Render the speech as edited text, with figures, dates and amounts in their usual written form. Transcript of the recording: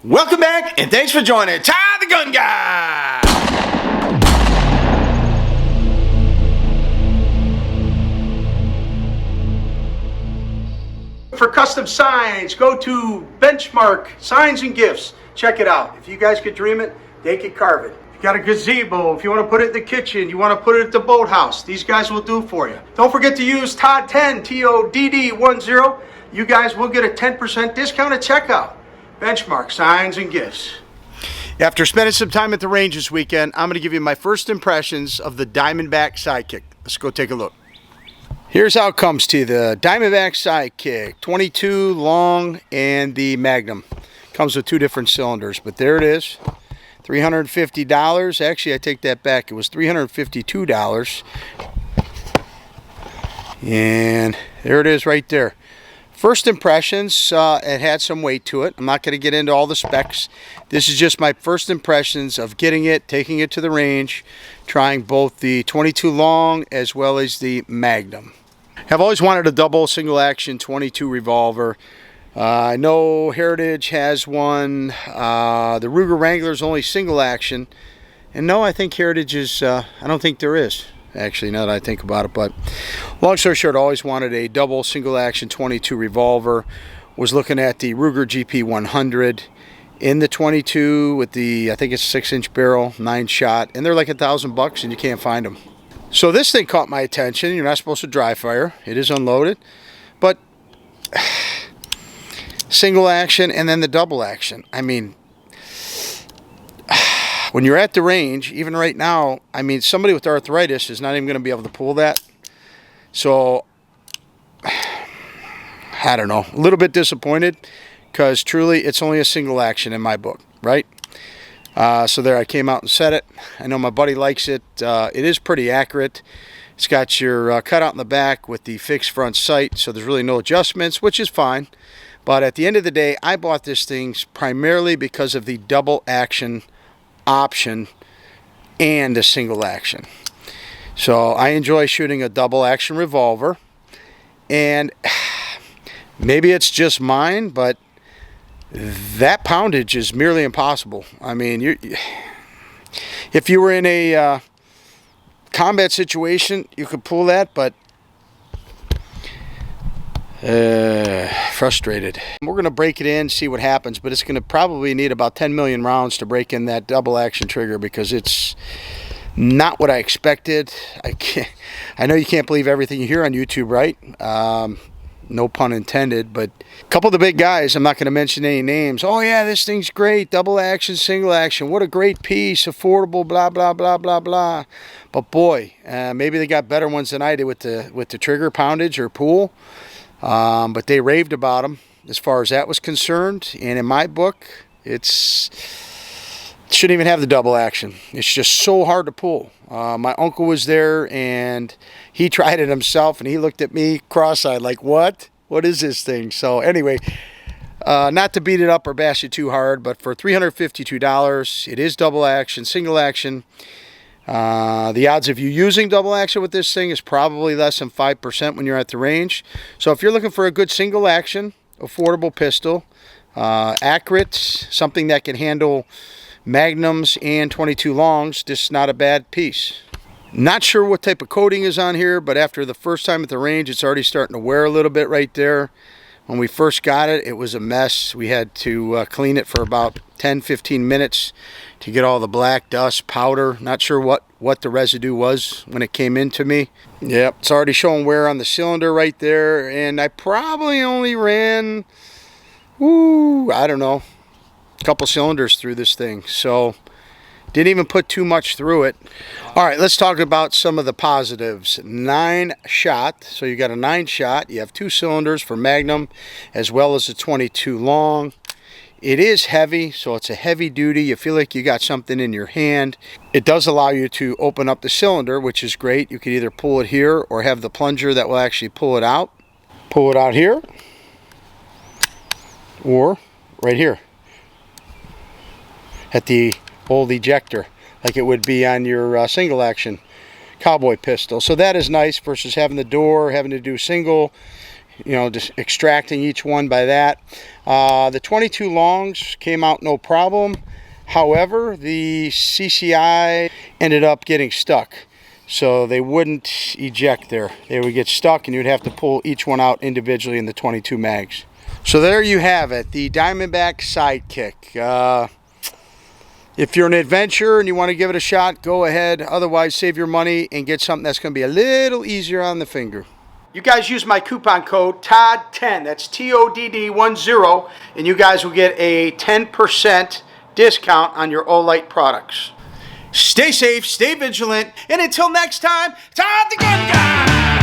Welcome back, and thanks for joining Ty the Gun Guy. For custom signs, go to Benchmark Signs and Gifts. Check it out. If you guys could dream it, they could carve it. If you got a gazebo, if you want to put it in the kitchen, you want to put it at the boathouse, these guys will do for you. Don't forget to use Todd10, TODD10. You guys will get a 10% discount at checkout. Benchmark Signs and Gifts. After spending some time at the range this weekend, I'm going to give you my first impressions of the Diamondback Sidekick. Let's go take a look. Here's how it comes to you. The Diamondback Sidekick, 22 long, and the Magnum. Comes with two different cylinders, but there it is. $350. Actually, I take that back. It was $352. And there it is right there. First impressions, it had some weight to it. I'm not going to get into all the specs. This is just my first impressions of getting it, taking it to the range, trying both the 22 long as well as the Magnum. I've always wanted a double single action 22 revolver. I know Heritage has one. The Ruger Wrangler is only single action. And no, I think Heritage is, I don't think there is. Actually, now that I think about it, but long story short, I always wanted a double single action 22 revolver. Was looking at the Ruger GP 100 in the 22 with the, I think it's 6-inch barrel, 9-shot, and they're like $1,000 and you can't find them. So this thing caught my attention. You're not supposed to dry fire. It is unloaded, but single action and then the double action. I mean, when you're at the range, even right now, I mean, somebody with arthritis is not even going to be able to pull that. So, I don't know. A little bit disappointed because truly it's only a single action in my book, right? So there, I came out and said it. I know my buddy likes it. It is pretty accurate. It's got your cutout in the back with the fixed front sight, so there's really no adjustments, which is fine. But at the end of the day, I bought this thing primarily because of the double action option and a single action. So I enjoy shooting a double action revolver, and maybe it's just mine, but that poundage is merely impossible. I mean, if you were in a combat situation, you could pull that, but frustrated. We're going to break it in, see what happens, but it's going to probably need about 10 million rounds to break in that double action trigger because it's not what I expected. I know you can't believe everything you hear on YouTube, right? No pun intended, but a couple of the big guys, I'm not going to mention any names. Oh yeah, this thing's great, double action, single action, what a great piece, affordable, blah, blah, blah, blah, blah. But boy, maybe they got better ones than I did with the trigger poundage or pull. But they raved about them as far as that was concerned. And in my book, it shouldn't even have the double action. It's just so hard to pull. My uncle was there and he tried it himself and he looked at me cross-eyed like, what? What is this thing? So anyway, not to beat it up or bash it too hard, but for $352, it is double action, single action. The odds of you using double action with this thing is probably less than 5% when you're at the range. So if you're looking for a good single action, affordable pistol, accurate, something that can handle Magnums and 22 longs, this is not a bad piece. Not sure what type of coating is on here, but after the first time at the range, it's already starting to wear a little bit right there. When we first got it, it was a mess. We had to clean it for about 10-15 minutes to get all the black dust, powder. Not sure what the residue was when it came into me. Yep, it's already showing wear on the cylinder right there. And I probably only ran, I don't know, a couple cylinders through this thing. So didn't even put too much through it. All right, let's talk about some of the positives. 9-shot, so you got a 9-shot. You have 2 cylinders for Magnum as well as a 22 long. It is heavy, so it's a heavy duty. You feel like you got something in your hand. It does allow you to open up the cylinder, which is great. You can either pull it here or have the plunger that will actually pull it out. Pull it out here or right here at the old ejector, like it would be on your single action cowboy pistol. So that is nice versus having the door, having to do single, you know, just extracting each one by that. The 22 longs came out no problem. However, the CCI ended up getting stuck. So they wouldn't eject there. They would get stuck and you'd have to pull each one out individually in the 22 mags. So there you have it, the Diamondback Sidekick. If you're an adventurer and you want to give it a shot, go ahead. Otherwise, save your money and get something that's going to be a little easier on the finger. You guys use my coupon code TODD10, that's TODD10, and you guys will get a 10% discount on your Olight products. Stay safe, stay vigilant, and until next time, Todd the Gun Guy!